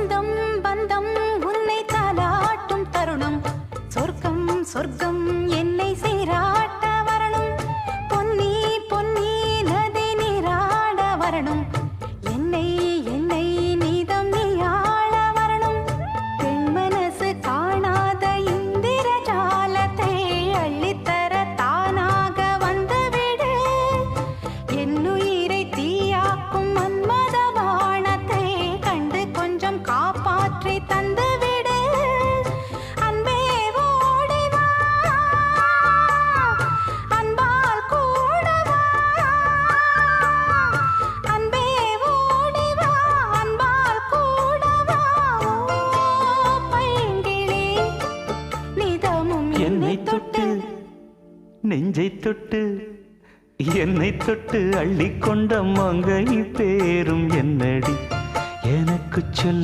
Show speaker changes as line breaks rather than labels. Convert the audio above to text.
சொந்தம் பந்தம் உன்னை தாலாட்டும் தருணம் சொர்க்கம் சொர்க்கம் என்னை சீராட்ட வரணும் பொன்னி பொன்னி நதி நீராட வரணும் என்னை என்னை நீதம் நீயாள வரணும் பெண் மனசு காணாத இந்திர ஜாலத்தை அள்ளித்தர தானாக வந்துவிடு என்னுயிரை தீயாக்கும் மன்மத வானத்தை கண்டு கொஞ்சம் காப்பாற்றி தந்துவிடு அன்பே ஓடிவா அன்பால் கூடவா அன்பே ஓடிவா அன்பால் கூடவா பைங்கிளி நிதமும்
என்னை தொட்டு நெஞ்சை தொட்டு என்னை தொட்டு அள்ளிக்கொண்ட மங்கை பேரும் என்னடி எனக்கு சொல்ல